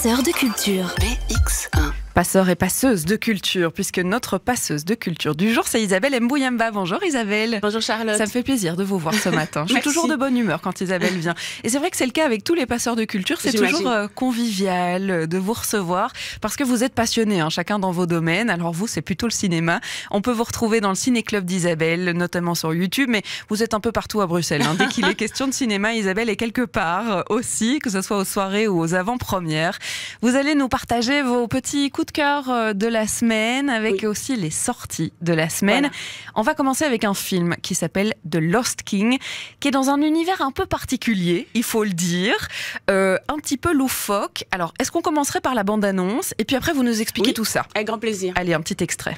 Sœur de culture. PX1. Passeur et passeuse de culture, puisque notre passeuse de culture du jour, c'est Isabelle Mbouyamba. Bonjour Isabelle. Bonjour Charlotte. Ça me fait plaisir de vous voir ce matin. Je suis toujours de bonne humeur quand Isabelle vient. Et c'est vrai que c'est le cas avec tous les passeurs de culture. C'est toujours convivial de vous recevoir, parce que vous êtes passionnés, chacun dans vos domaines. Alors vous, c'est plutôt le cinéma. On peut vous retrouver dans le Ciné-Club d'Isabelle, notamment sur YouTube, mais vous êtes un peu partout à Bruxelles. Dès qu'il est question de cinéma, Isabelle est quelque part aussi, que ce soit aux soirées ou aux avant-premières. Vous allez nous partager vos petits coups de cœur de la semaine, avec aussi les sorties de la semaine. Voilà. On va commencer avec un film qui s'appelle The Lost King, qui est dans un univers un peu particulier, il faut le dire, un petit peu loufoque. Alors, est-ce qu'on commencerait par la bande-annonce, et puis après vous nous expliquez tout ça? Avec grand plaisir. Allez, un petit extrait.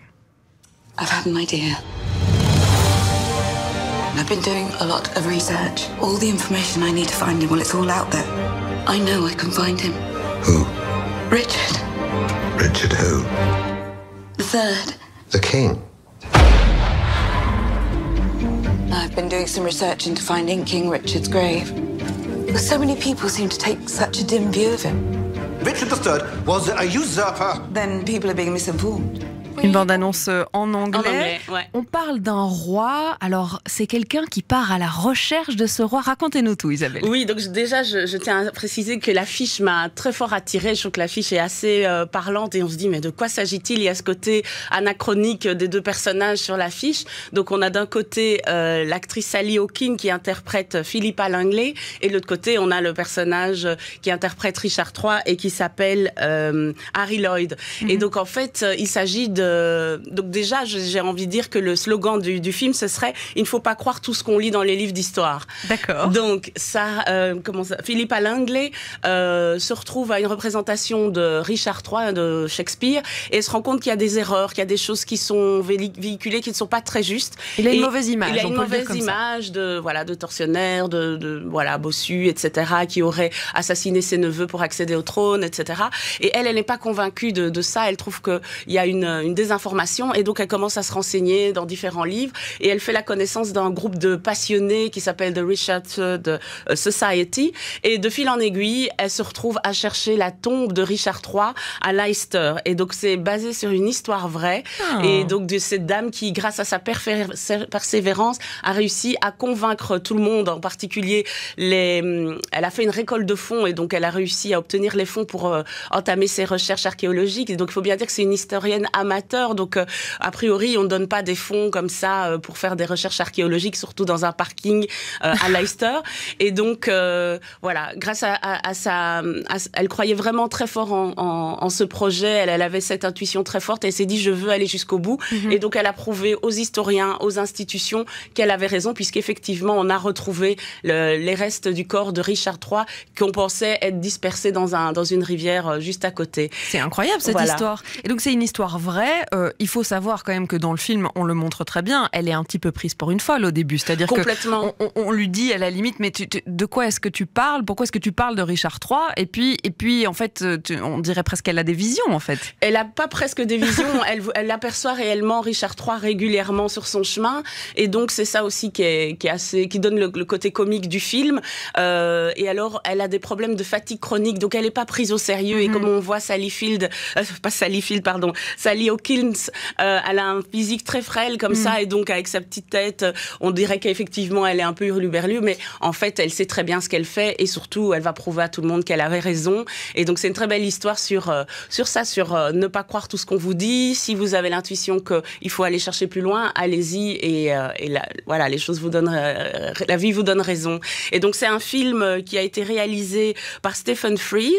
I've had an idea. I've been doing a lot of research. All the information I need to find him, well, it's all out there. I know I can find him. Who? Richard. Richard who? The third. The king. I've been doing some research into finding King Richard's grave. So many people seem to take such a dim view of him. Richard III was a usurper. Then people are being misinformed. Une bande-annonce en anglais. Ouais. On parle d'un roi. Alors, c'est quelqu'un qui part à la recherche de ce roi. Racontez-nous tout, Isabelle. Oui, donc déjà, je tiens à préciser que l'affiche m'a très fort attirée. Je trouve que l'affiche est assez parlante et on se dit, mais de quoi s'agit-il? Il y a ce côté anachronique des deux personnages sur l'affiche. Donc, on a d'un côté l'actrice Sally Hawkins qui interprète Philippa Langley, et de l'autre côté, on a le personnage qui interprète Richard III et qui s'appelle Harry Lloyd. Et donc, en fait, il s'agit donc déjà, j'ai envie de dire que le slogan du film, ce serait « Il ne faut pas croire tout ce qu'on lit dans les livres d'histoire ». D'accord. Donc, Philippa Langley se retrouve à une représentation de Richard III, de Shakespeare, et se rend compte qu'il y a des erreurs, qu'il y a des choses qui sont véhiculées, qui ne sont pas très justes. Il a une mauvaise image. Il a une mauvaise image de tortionnaire, de bossu, etc., qui aurait assassiné ses neveux pour accéder au trône, etc. Et elle n'est pas convaincue de ça. Elle trouve qu'il y a une désinformation, et donc elle commence à se renseigner dans différents livres, et elle fait la connaissance d'un groupe de passionnés qui s'appelle The Richard III Society, et de fil en aiguille, elle se retrouve à chercher la tombe de Richard III à Leicester, et donc c'est basé sur une histoire vraie, et donc de cette dame qui, grâce à sa persévérance, a réussi à convaincre tout le monde, en particulier elle a fait une récolte de fonds, et donc elle a réussi à obtenir les fonds pour entamer ses recherches archéologiques, et donc il faut bien dire que c'est une historienne amateur, donc a priori on ne donne pas des fonds comme ça pour faire des recherches archéologiques, surtout dans un parking à Leicester, et donc voilà, grâce elle croyait vraiment très fort en ce projet, elle avait cette intuition très forte, et elle s'est dit je veux aller jusqu'au bout, et donc elle a prouvé aux historiens, aux institutions qu'elle avait raison, puisqu'effectivement on a retrouvé les restes du corps de Richard III qu'on pensait être dispersés dans une rivière juste à côté. C'est incroyable cette histoire. Et donc c'est une histoire vraie. Il faut savoir quand même que dans le film, on le montre très bien, elle est un petit peu prise pour une folle au début. C'est-à-dire qu'on lui dit à la limite, mais de quoi est-ce que tu parles? Pourquoi est-ce que tu parles de Richard III? Et puis en fait, on dirait presque qu'elle a des visions, en fait. Elle n'a pas presque des visions, elle aperçoit réellement Richard III régulièrement sur son chemin, et donc c'est ça aussi qui donne le côté comique du film. Et alors, elle a des problèmes de fatigue chronique, donc elle n'est pas prise au sérieux, et comme on voit Sally Hawkins, elle a un physique très frêle comme ça, et donc avec sa petite tête, on dirait qu'effectivement elle est un peu hurluberlue, mais en fait elle sait très bien ce qu'elle fait, et surtout elle va prouver à tout le monde qu'elle avait raison. Et donc c'est une très belle histoire sur ne pas croire tout ce qu'on vous dit. Si vous avez l'intuition qu'il faut aller chercher plus loin, allez-y, et voilà, les choses la vie vous donne raison. Et donc c'est un film qui a été réalisé par Stephen Frears,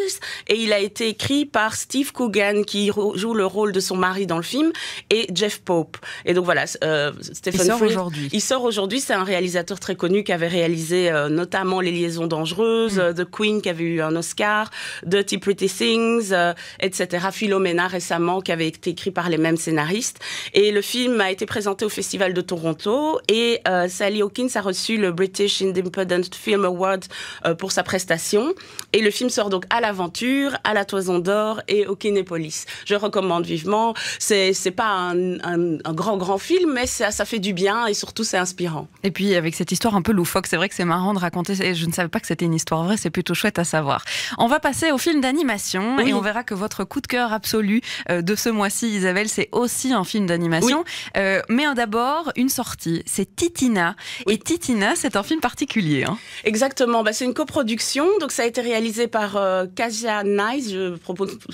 et il a été écrit par Steve Coogan, qui joue le rôle de son mari dans le film, et Jeff Pope. Et donc voilà, Stephen Frears, il sort aujourd'hui. C'est un réalisateur très connu qui avait réalisé notamment Les Liaisons Dangereuses, The Queen, qui avait eu un Oscar, Dirty Pretty Things, etc. Philomena récemment, qui avait été écrit par les mêmes scénaristes. Et le film a été présenté au Festival de Toronto, et Sally Hawkins a reçu le British Independent Film Award pour sa prestation. Et le film sort donc à l'Aventure, à la Toison d'Or et au Kinépolis. Je recommande vivement. c'est pas un grand film, mais ça fait du bien et surtout c'est inspirant. Et puis avec cette histoire un peu loufoque, c'est vrai que c'est marrant de raconter, et je ne savais pas que c'était une histoire vraie, c'est plutôt chouette à savoir. On va passer au film d'animation et on verra que votre coup de cœur absolu de ce mois-ci, Isabelle, c'est aussi un film d'animation. Mais d'abord, une sortie, c'est Titina. Et Titina, c'est un film particulier. Exactement, c'est une coproduction, donc ça a été réalisé par Kaja Nice, je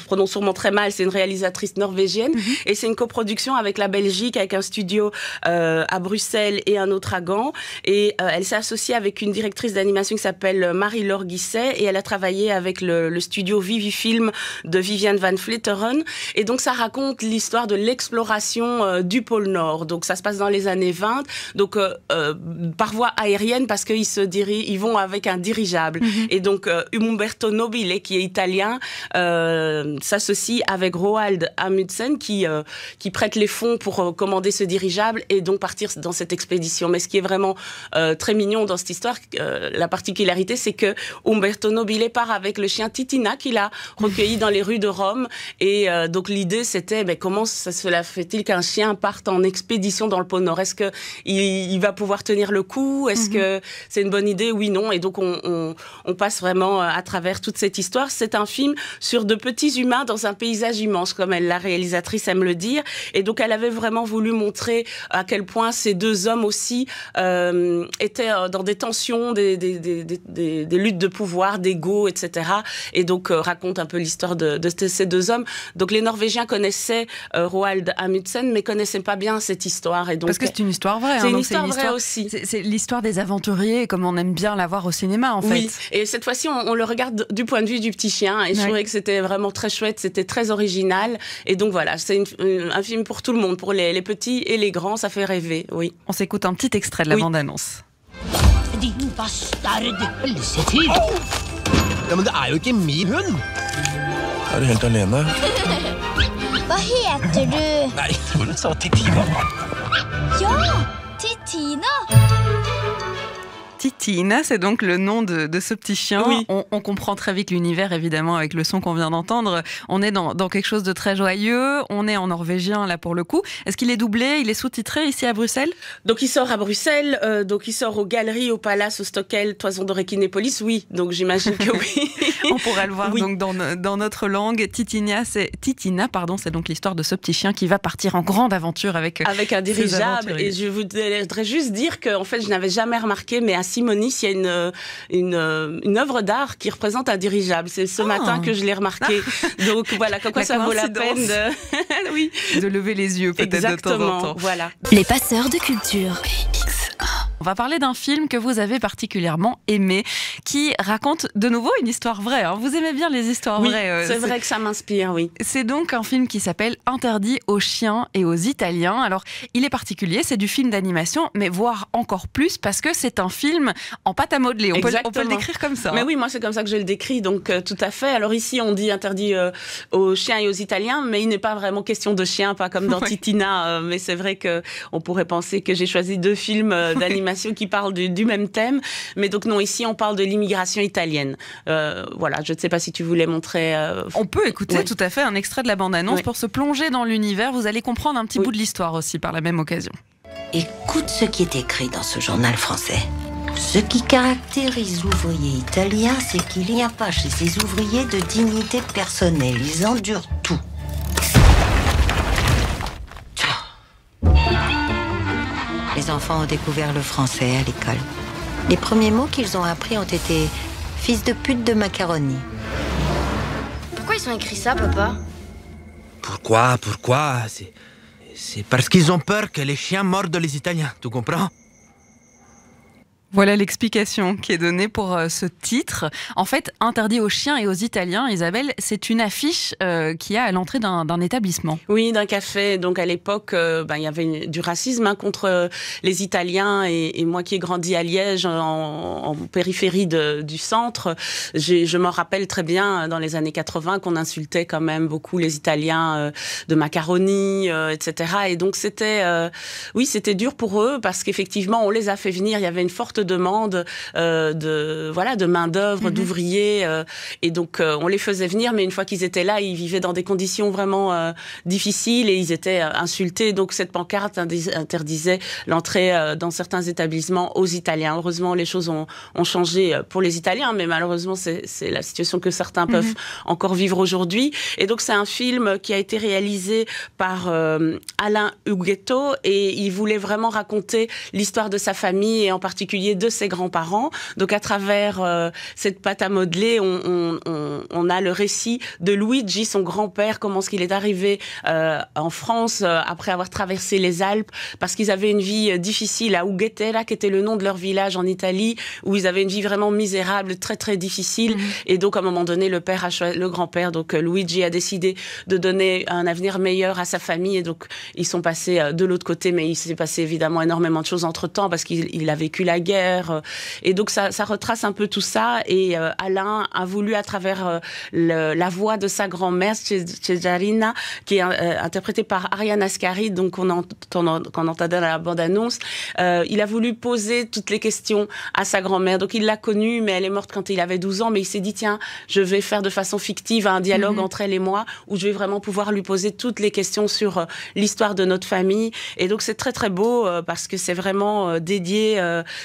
prononce sûrement très mal, c'est une réalisatrice norvégienne, et c'est une coproduction avec la Belgique, avec un studio à Bruxelles et un autre à Gand, et elle s'est associée avec une directrice d'animation qui s'appelle Marie-Laure Guisset, et elle a travaillé avec le studio Vivifilm de Viviane van Vleeteren, et donc ça raconte l'histoire de l'exploration du pôle Nord, donc ça se passe dans les années 20, donc par voie aérienne parce qu'ils vont avec un dirigeable, et donc Umberto Nobile, qui est italien, s'associe avec Roald Amundsen qui prête les fonds pour commander ce dirigeable et donc partir dans cette expédition. Mais ce qui est vraiment très mignon dans cette histoire, la particularité, c'est que Umberto Nobile part avec le chien Titina qu'il a recueilli dans les rues de Rome, et donc l'idée c'était comment cela fait-il qu'un chien parte en expédition dans le pôle Nord? Est-ce que il va pouvoir tenir le coup? Est-ce que c'est une bonne idée? Oui, non. Et donc on passe vraiment à travers toute cette histoire. C'est un film sur de petits humains dans un paysage immense, comme la réalisatrice aime le dire. Et donc elle avait vraiment voulu montrer à quel point ces deux hommes aussi étaient dans des tensions, des luttes de pouvoir, d'ego, etc. Et donc raconte un peu l'histoire de ces deux hommes. Donc les Norvégiens connaissaient Roald Amundsen, mais connaissaient pas bien cette histoire. Et donc, parce que c'est une histoire vraie. C'est une histoire vraie aussi. C'est l'histoire des aventuriers, comme on aime bien la voir au cinéma, en fait. Oui, et cette fois-ci, on le regarde du point de vue du petit chien. Et je trouvais que c'était vraiment très chouette, c'était très original. Et donc voilà, c'est un film pour tout le monde, pour les petits et les grands, ça fait rêver, oui. On s'écoute un petit extrait de la bande-annonce. Din bastard helsetid. Ja, men det er jo ikke min hund. Er du helt alene? Hva heter du? Nei, du sa Titina. Ja, Titina. Titina, c'est donc le nom de ce petit chien. Oui. On comprend très vite l'univers, évidemment, avec le son qu'on vient d'entendre. On est dans quelque chose de très joyeux. On est en norvégien, là, pour le coup. Est-ce qu'il est doublé? Il est sous-titré ici à Bruxelles? Donc, il sort à Bruxelles. Donc, il sort aux Galeries, au Palace, au Stockel, Toison d'Or et Kinépolis. Oui, donc j'imagine que oui. On pourra le voir donc dans notre langue. Titina, c'est donc l'histoire de ce petit chien qui va partir en grande aventure avec un dirigeable. Et je voudrais juste dire que, en fait, je n'avais jamais remarqué, mais à Simonis, il y a une œuvre d'art qui représente un dirigeable. C'est ce matin que je l'ai remarqué. Donc voilà, comme quoi ça vaut la peine de lever les yeux peut-être de temps en temps. Voilà. Les passeurs de culture. On va parler d'un film que vous avez particulièrement aimé, qui raconte de nouveau une histoire vraie. Vous aimez bien les histoires vraies. C'est vrai que ça m'inspire, oui. C'est donc un film qui s'appelle Interdit aux chiens et aux Italiens. Alors, il est particulier, c'est du film d'animation, mais voire encore plus parce que c'est un film en pâte à modeler. On peut le décrire comme ça. Mais oui, moi c'est comme ça que je le décris, donc tout à fait. Alors ici, on dit interdit aux chiens et aux Italiens, mais il n'est pas vraiment question de chiens, pas comme dans Titina. Mais c'est vrai qu'on pourrait penser que j'ai choisi deux films d'animation qui parlent du même thème, mais donc non, ici on parle de l'immigration italienne. Voilà, je ne sais pas si tu voulais montrer... On peut écouter tout à fait un extrait de la bande-annonce pour se plonger dans l'univers. Vous allez comprendre un petit bout de l'histoire aussi par la même occasion. Écoute ce qui est écrit dans ce journal français. Ce qui caractérise l'ouvrier italien, c'est qu'il n'y a pas chez ces ouvriers de dignité personnelle. Ils endurent tout. Les enfants ont découvert le français à l'école. Les premiers mots qu'ils ont appris ont été « fils de pute de macaroni ». Pourquoi ils ont écrit ça, papa? Pourquoi? C'est parce qu'ils ont peur que les chiens mordent les Italiens, tu comprends? Voilà l'explication qui est donnée pour ce titre. En fait, Interdit aux chiens et aux Italiens, Isabelle, c'est une affiche qu'il y a à l'entrée d'un établissement. Oui, d'un café. Donc à l'époque, il y avait du racisme contre les Italiens. Et moi qui ai grandi à Liège, en périphérie du centre, je m'en rappelle très bien dans les années 80 qu'on insultait quand même beaucoup les Italiens de macaroni, etc. Et donc c'était dur pour eux parce qu'effectivement, on les a fait venir. Il y avait une forte forte demande de main d'œuvre, d'ouvriers, et donc on les faisait venir, mais une fois qu'ils étaient là, ils vivaient dans des conditions vraiment difficiles et ils étaient insultés. Donc cette pancarte interdisait l'entrée dans certains établissements aux Italiens. Heureusement, les choses ont changé pour les Italiens, mais malheureusement, c'est la situation que certains peuvent encore vivre aujourd'hui. Et donc c'est un film qui a été réalisé par Alain Huguetto, et il voulait vraiment raconter l'histoire de sa famille et en particulier de ses grands-parents. Donc à travers cette pâte à modeler, on a le récit de Luigi, son grand-père, comment est-ce qu'il est arrivé en France après avoir traversé les Alpes, parce qu'ils avaient une vie difficile à Ughetera, qui était le nom de leur village en Italie, où ils avaient une vie vraiment misérable, très très difficile. Et donc à un moment donné, le grand-père, donc Luigi, a décidé de donner un avenir meilleur à sa famille, et donc ils sont passés de l'autre côté, mais il s'est passé évidemment énormément de choses entre-temps, parce qu'il a vécu la guerre, et donc ça retrace un peu tout ça. Et Alain a voulu, à travers la voix de sa grand-mère, Cesarina, qui est interprétée par Ariane Ascari, donc qu'on entendait dans la bande-annonce, il a voulu poser toutes les questions à sa grand-mère. Donc il l'a connue, mais elle est morte quand il avait 12 ans, mais il s'est dit, tiens, je vais faire de façon fictive un dialogue entre elle et moi, où je vais vraiment pouvoir lui poser toutes les questions sur l'histoire de notre famille. Et donc c'est très très beau, parce que c'est vraiment dédié,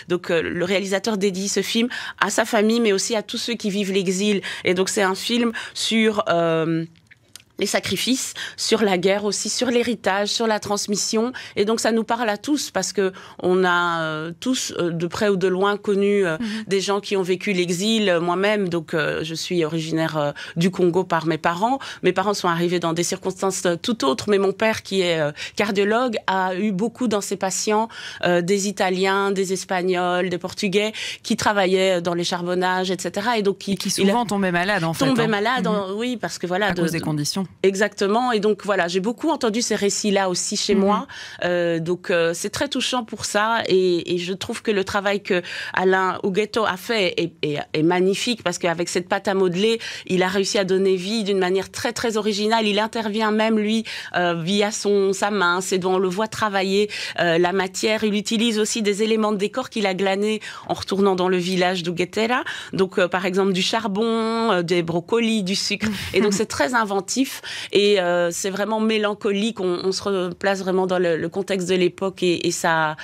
le réalisateur dédie ce film à sa famille, mais aussi à tous ceux qui vivent l'exil. Et donc c'est un film sur les sacrifices, sur la guerre aussi, sur l'héritage, sur la transmission. Et donc ça nous parle à tous, parce que on a tous, de près ou de loin, connu des gens qui ont vécu l'exil. Moi-même, donc je suis originaire du Congo par mes parents. Mes parents sont arrivés dans des circonstances tout autres, mais mon père, qui est cardiologue, a eu beaucoup dans ses patients des Italiens, des Espagnols, des Portugais, qui travaillaient dans les charbonnages, etc. Et donc qui souvent tombaient malades, en fait. Tombaient malades, oui, parce que voilà, à cause des conditions. Exactement. Et donc voilà, j'ai beaucoup entendu ces récits-là aussi chez moi. Donc c'est très touchant pour ça. Et je trouve que le travail que Alain Huguetto a fait est magnifique, parce qu'avec cette pâte à modeler, il a réussi à donner vie d'une manière très très originale. Il intervient même lui via sa main, ses doigts. On le voit travailler la matière. Il utilise aussi des éléments de décor qu'il a glanés en retournant dans le village d'Ughetera. Donc par exemple du charbon, des brocolis, du sucre. Et donc c'est très inventif. Et c'est vraiment mélancolique, on se replace vraiment dans le contexte de l'époque, et ça,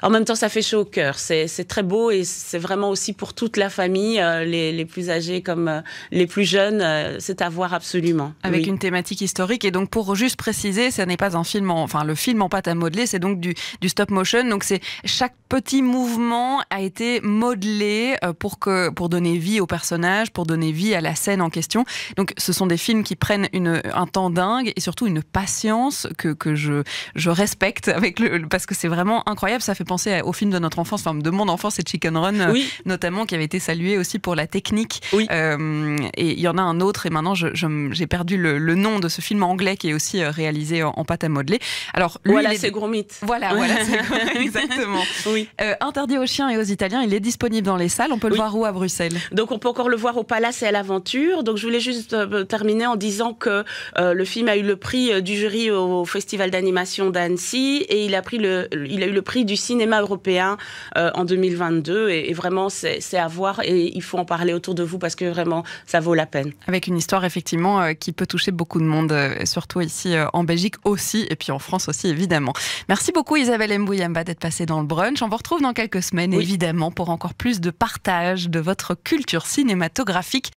en même temps, ça fait chaud au cœur. C'est très beau, et c'est vraiment aussi pour toute la famille, les plus âgés comme les plus jeunes, c'est à voir absolument. Avec une thématique historique. Et donc pour juste préciser, ce n'est pas un film, le film en pâte à modeler, c'est donc du stop motion. Donc c'est chaque petit mouvement a été modelé pour donner vie au personnage, pour donner vie à la scène en question. Donc ce sont des films qui prennent un temps dingue, et surtout une patience que je respecte, parce que c'est vraiment incroyable. Ça fait penser au film de notre enfance, de mon enfance, c'est Chicken Run, notamment, qui avait été salué aussi pour la technique. Et il y en a un autre, et maintenant j'ai perdu le nom de ce film anglais qui est aussi réalisé en pâte à modeler. Alors, lui, c'est Gromit. Voilà, c'est exactement. Interdit aux chiens et aux Italiens, il est disponible dans les salles. On peut le voir où à Bruxelles? Donc on peut encore le voir au Palace et à l'Aventure. Donc je voulais juste terminer en disant que le film a eu le prix du jury au Festival d'animation d'Annecy, et il a eu le prix du cinéma européen en 2022, et vraiment c'est à voir, et il faut en parler autour de vous, parce que vraiment ça vaut la peine. Avec une histoire effectivement qui peut toucher beaucoup de monde, surtout ici en Belgique aussi, et puis en France aussi évidemment. Merci beaucoup Isabelle Mbouyamba d'être passée dans le brunch. On vous retrouve dans quelques semaines évidemment pour encore plus de partage de votre culture cinématographique.